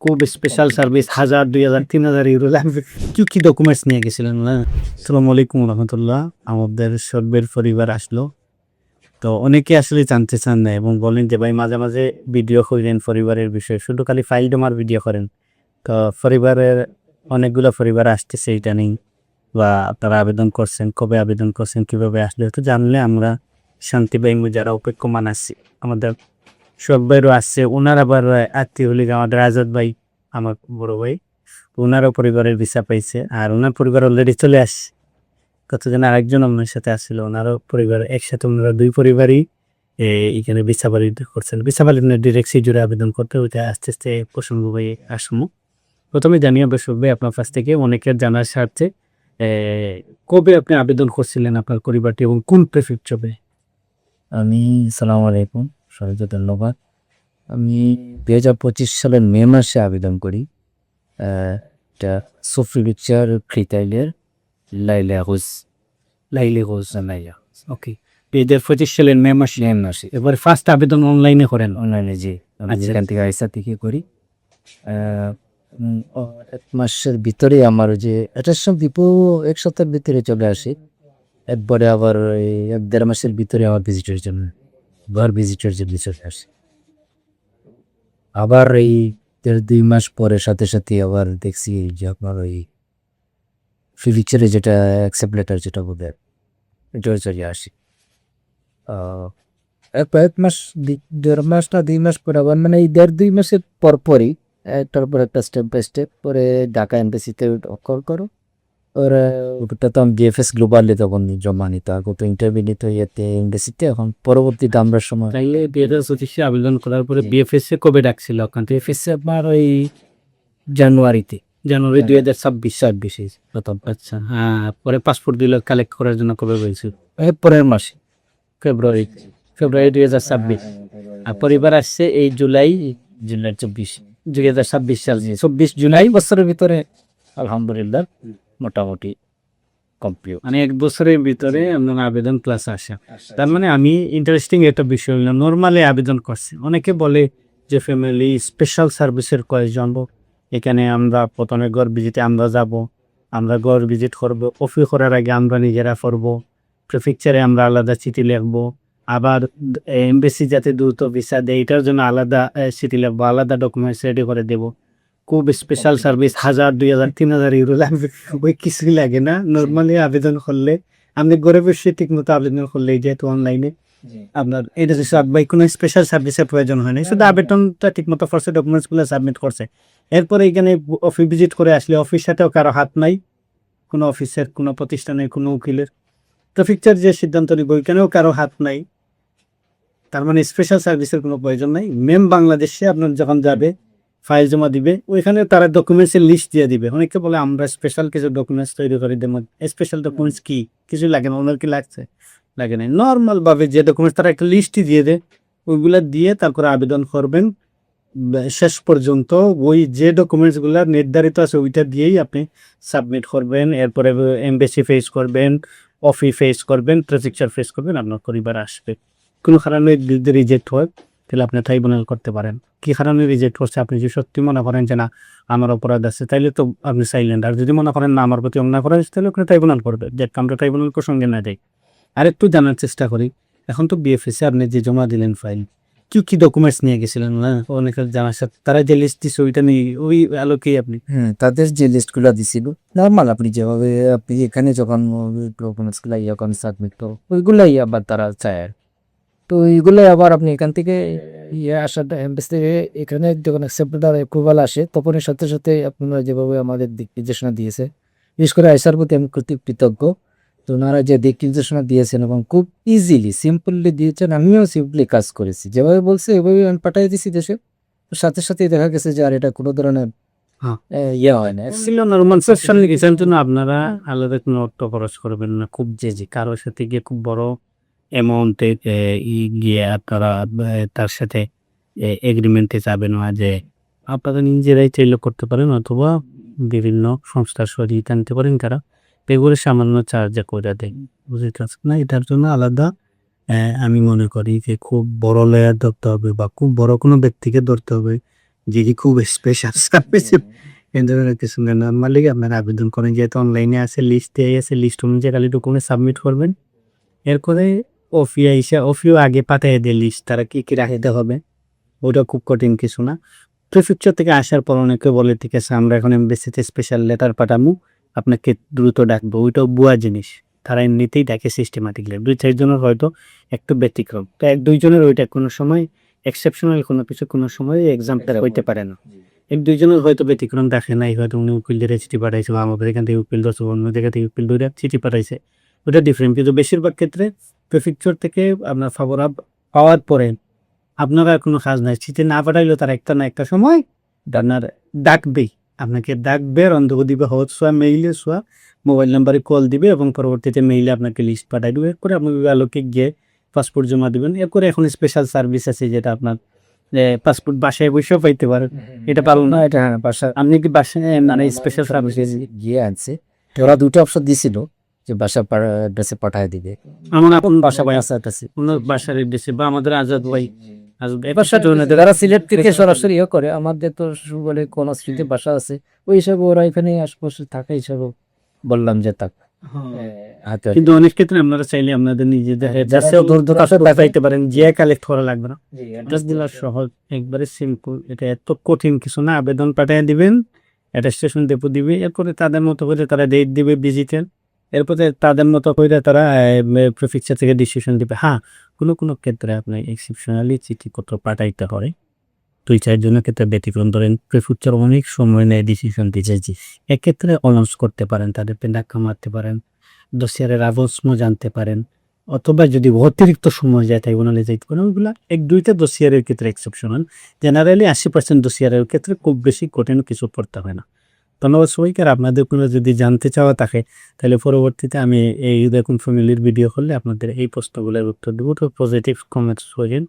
খুব special service 1000, 2000, 3000 euro লাগবে। কি ডকুমেন্টস নিয়ে গেছিলেন না? আসসালামু আলাইকুম রহমতুল্লাহ। আমাদের সর্বের পরিবার আসলো। তো অনেকে আসলে জানতে চান না এবং বলেন যে ভাই মাঝে মাঝে ভিডিও করেন পরিবারের বিষয়ে, শুধু খালি ফাইল জমার ভিডিও করেন। তো পরিবারের অনেকগুলো পরিবার আসতেছে, এটা নেই বা তারা আবেদন করছেন, কবে আবেদন করছেন, কিভাবে আসলে তো জানলে আমরা শান্তি পাই। যারা অপেক্ষমান আসছি, আমাদের সব ভাইরও আসছে, ওনার আবার আত্মীয় হলি আমাদের আজাদ ভাই, আমার বড় ভাই, ওনারও পরিবারের ভিসা পাইছে আর ওনার পরিবার অলরেডি চলে আসছে। কতজন আরেকজন আমার সাথে আসছিল, ওনারও পরিবার একসাথে, ওনারা দুই পরিবারই এখানে ভিসা বাড়ি করছেন। ভিসা বাড়ি ডিরেক্ট সিজুরে আবেদন করতে ওইটা আস্তে আস্তে প্রসঙ্গ ভাই আসমু। প্রথমে জানিয়ে বেসব ভাই আপনার কাছ থেকে অনেকের জানার স্বার্থে কবে আপনি আবেদন করছিলেন আপনার পরিবারটি এবং কোন প্রেফেকচারে? সালামু আলাইকুম, সবাইকে ধন্যবাদ। আমি 2025 সালের মে মাসে আবেদন করি। এটা সফরি পিকচার ক্রিতাইলের লাইলা হুস লাইলে গোজ। লাইলা ওকে, 2025 সালের মে মাসে। মে মাসে এবার ফার্স্ট আবেদন অনলাইনে করেন? অনলাইনে যে আমি আচ্ছা। যেখান থেকে আইসা থেকে করি। এক মাসের ভিতরে আমার যে এটার সব বিপো এক সপ্তাহের ভিতরে চলে আসে। একবারে আবার ওই 1-1.5 মাসের ভিতরে আমার ভিজিটের জন্য ভিজিটের জন্য চলে আসে। আবার এই 1.5-2 মাস পরে সাথে সাথে আবার দেখছি যে আপনার ওই ফিউচারে যেটা অ্যাকসেপ্ট লেটার যেটা বলে এটাও চলে আসে। এক মাস 1.5 মাস না 2 মাস পরে আবার মানে এই 1.5-2 মাসের পরপরই একটার পর একটা স্টেপ বাই স্টেপ পরে ঢাকা এম্বাসিতে কল করো। ওরা ওটা তো আমি বিএফএস গ্লোবালে তখন জমা নিত, আগে তো ইন্টারভিউ নিত ইয়েতে এম্বাসিতে। এখন পরবর্তীতে আমরা সময় তাইলে 2025 আবেদন করার পরে বিএফএস এ কবে ডাকছিল ওখান থেকে? বিএফএসে আপনার ওই জানুয়ারিতে জানুয়ারি 2026 প্রথম। আচ্ছা, হ্যাঁ, পরে পাসপোর্ট দিল কালেক্ট করার জন্য কবে বলছিল? পরের মাসে ফেব্রুয়ারি 2026। আর পরিবার আসছে এই জুলাই জুলাই 24 2026 সাল, 24 জুলাই। বছরের ভিতরে আলহামদুলিল্লাহ মোটামুটি কমপ্লিট। মানে 1 বছরের ভিতরে আপনার আবেদন প্লাস আসা। তার মানে আমি ইন্টারেস্টিং একটা বিষয় হলো, নর্মালি আবেদন করছি। অনেকে বলে যে ফ্যামিলি স্পেশাল সার্ভিসের কয়েকজন এখানে আমরা প্রথমে ঘর ভিজিটে আমরা যাব, আমরা ঘর ভিজিট করব, অফিস করার আগে আমরা নিজেরা করব, প্রেফেকচারে আমরা আলাদা চিঠি লিখবো, আবার এমবেসি যাতে দ্রুত ভিসা দেয় এটার জন্য আলাদা চিঠি লিখবো, আলাদা ডকুমেন্টস রেডি করে দেব। খুব স্পেশাল সার্ভিস 1000, 2000, 3000 ইউরো লাগবে, ওই কিছুই লাগে না। নর্মালি আবেদন করলে আপনি ঘরে বসে ঠিক মতো আবেদন করলে, যেহেতু অনলাইনে আপনার এটা ভাই কোনো স্পেশাল সার্ভিসের প্রয়োজন হয় না, শুধু আবেদনটা ঠিক মতো করছে, ডকুমেন্টসগুলো সাবমিট করছে। এরপরে এখানে অফিস ভিজিট করে আসলে অফিস সাথেও কারো হাত নাই, কোনো অফিসের, কোনো প্রতিষ্ঠানের, কোনো উকিলের। প্রেফেকচার যে সিদ্ধান্ত নিব ওইখানেও কারো হাত নাই। তার মানে স্পেশাল সার্ভিসের কোনো প্রয়োজন নাই। মেম বাংলাদেশে আপনার যখন যাবে ফাইল জমা দিবে, ওইখানে তারা ডকুমেন্টসের লিস্ট দিয়ে দিবে। অনেকে বলে আমরা স্পেশাল কিছু ডকুমেন্টস তৈরি করে দেবো। স্পেশাল ডকুমেন্টস কি? কিছু লাগে না। ওনার কি লাগছে? লাগে না। নর্মালভাবে যে ডকুমেন্টস তারা একটা লিস্টই দিয়ে দেয়, ওইগুলা দিয়ে তারপরে আবেদন করবেন। শেষ পর্যন্ত ওই যে ডকুমেন্টসগুলো নির্ধারিত আছে ওইটা দিয়েই আপনি সাবমিট করবেন। এরপরে এমবেসি ফেস করবেন, অফিস ফেস করবেন, প্রেফেকচার ফেস করবেন, আপনার পরিবার আসবে। কোনো কারণে যদি রিজেক্ট হয় তাহলে আপনি ট্রাইব্যুনাল করতে পারেন। কি কারণে রিজেক্ট করছে, আপনি যদি সত্যি মনে করেন যে না আমার অপরাধ আছে, তাইলে তো আপনি সাইলেন্ট। আর যদি মনে করেন না আমার প্রতি অন্যায় করা হয়েছে, তাহলে আপনি ট্রাইব্যুনাল করবেন। যে আমরা ট্রাইব্যুনাল প্রসঙ্গে না যাই, আর একটু জানার চেষ্টা করি। এখন তো বিএফএসে আপনি যে জমা দিলেন ফাইল, কি ডকুমেন্টস নিয়ে গেছিলেন না? অনেকের জানার সাথে তারা যে লিস্ট দিচ্ছে ওইটা নিয়ে ওই আলোকেই আপনি? তাদের যে লিস্টগুলো দিছিল নর্মাল, আপনি যেভাবে আপনি এখানে যখন ডকুমেন্টসগুলো যখন সাবমিট করো ওইগুলাই আবার তারা চায়। তো ওইগুলাই আবার আপনি এখান থেকে আসাটা এমবেসি থেকে এখানে যখন অ্যাকসেপ্টেড অ্যাপ্রুভাল আসে তখনই সাথে সাথে আপনারা যেভাবে আমাদের দিক নির্দেশনা দিয়েছে, বিশেষ করে আইসার প্রতি আমি কৃতজ্ঞ। তো ওনারা যে দিক নির্দেশনা দিয়েছেন এবং খুব ইজিলি সিম্পলি দিয়েছেন, আমিও সিম্পলি কাজ করেছি যেভাবে বলছে ওইভাবে আমি পাঠিয়ে দিয়েছি দেশে। তো সাথে সাথেই দেখা গেছে যে আর এটা কোনো ধরনের হয় না। আপনারা আলাদা কোনো অর্থ খরচ করবেন না। খুব যে কারোর সাথে গিয়ে খুব বড় অ্যামাউন্টের গিয়ে আপনারা তার সাথে এগ্রিমেন্টে যাবেন না, যে আপনারা নিজেরাই চাইলে করতে পারেন অথবা বিভিন্ন সংস্থার সহযোগিতা নিতে পারেন, তারা এগুলো সামান্য চার্জে করে দেয়। বুঝতে পারছেন না? এটার জন্য আলাদা আমি মনে করি যে খুব বড় লেয়ার ধরতে হবে বা খুব বড় কোনো ব্যক্তিকে ধরতে হবে, যে খুব স্পেশাল সার্ভিস এই ধরনের কিছু না। নর্মালি আপনারা আবেদন করেন, যেহেতু অনলাইনে আছে, লিস্ট দেওয়া আছে, লিস্ট অনুযায়ী খালি ডকুমেন্ট সাবমিট করবেন। এরপরে অফিও আগে পাঠিয়ে দেয় লিস্ট, তারা কি কি রাখতে হবে, ওটা খুব কঠিন কিছু না। প্রিফেকচার থেকে আসার পর অনেকে বলে ঠিক আছে আমরা এখন এমবেসিতে স্পেশাল লেটার পাঠাবো, আপনাকে দ্রুত ডাকবো, ওইটাও বুয়া জিনিস। তারা এমনিতেই ডাকে সিস্টেমেটিকলি, 2-4 জনের হয়তো একটু ব্যতিক্রম, তো 1-2 জনের ওইটা কোনো সময় এক্সেপশনাল কোনো কিছু, কোনো সময় এক্সাম্পল হইতে পারে না। 1-2 জনের হয়তো ব্যতিক্রম দেখে নাই, হয়তো উনি উকিলদের চিঠি পাঠাইছে বা আমাদের এখান থেকে উকিল 10 অন্য জায়গা থেকে উকিল 2টা চিঠি পাঠাইছে, ওটা ডিফারেন্ট। কিন্তু বেশিরভাগ ক্ষেত্রে প্রিফেকচার থেকে আপনার ফেভার পাওয়ার পরে আপনার আর কোনো কাজ নাই, চিঠি না পাঠাইলেও তার একটা না একটা সময় আপনার ডাকবেই, আপনাকে ডাকবে, রন্ধক দিবে, হোক সোয়া মেইলে সোয়া মোবাইল নাম্বারে কল দিবে এবং পরবর্তীতে মেইলে আপনাকে লিস্ট পাঠাই দেবে। এরপরে আপনি আলোকে গিয়ে পাসপোর্ট জমা দেবেন। এরপরে এখন স্পেশাল সার্ভিস আছে যেটা আপনার পাসপোর্ট বাসায় বসেও পাইতে পারেন, এটা পারল না। এটা হ্যাঁ বাসা আপনি কি বাসায় মানে স্পেশাল সার্ভিস গিয়ে আনছে, তো ওরা দুটো অপশন দিছিল যে বাসা অ্যাড্রেসে পাঠায় দিবে। এমন আপন বাসা বাসা বাসা আছে কোনো বাসার দেশে বা আমাদের আজাদ ভাই বাসা যারা সিলেট থেকে সরাসরি ইয়ে করে, আমাদের তো বলে কোন স্মৃতি বাসা আছে, ওই হিসাবে ওরা এখানে আশপাশে থাকা হিসাবে বললাম যে থাক। হাতে কিন্তু অনেক ক্ষেত্রে আপনারা চাইলে আপনাদের নিজেদের অ্যাড্রেসেও দূর পাঠাইতে পারেন, যে কালেক্ট করা লাগবে না। অ্যাড্রেস দিলা সহজ, একবারে সিম্পল, এটা এত কঠিন কিছু না। আবেদন পাঠিয়ে দিবেন, অ্যাটেস্টেশন ডেপো দিবে, এরপরে তাদের মতো করে তারা ডেট দিবে ভিজিটের, এরপরে তাদের মতো করে তারা প্রিফেকচার থেকে ডিসিশন দিবে। হ্যাঁ, কোনো কোনো ক্ষেত্রে আপনার এক্সেপশনালি চিঠিপত্র পাঠাইতে হয়, 2-4 জনের ক্ষেত্রে ব্যতিক্রম। ধরেন প্রিফেকচার অনেক সময় নেয় ডিসিশন দিতে, এক্ষেত্রে অনাউন্স করতে পারেন, তাদেরকে ধাক্কা মারতে পারেন, দোষিয়ারের আবসমো জানতে পারেন, অথবা যদি অতিরিক্ত সময় যায় তাই ওনারা যাইতে পারেন। ওইগুলা 1-2টা দোষিয়ারের ক্ষেত্রে এক্সেপশনাল, জেনারেলি 80% দোষিয়ারের ক্ষেত্রে খুব বেশি কঠিন কিছু পড়তে হয় না। ধন্যবাদ সবাইকে। আর আপনাদের কোনো যদি জানতে চাওয়া থাকে তাহলে পরবর্তীতে আমি এই এরকম ফ্যামিলির ভিডিও করলে আপনাদের এই প্রশ্নগুলোর উত্তর দেবো। তো পজিটিভ কমেন্টস করেন।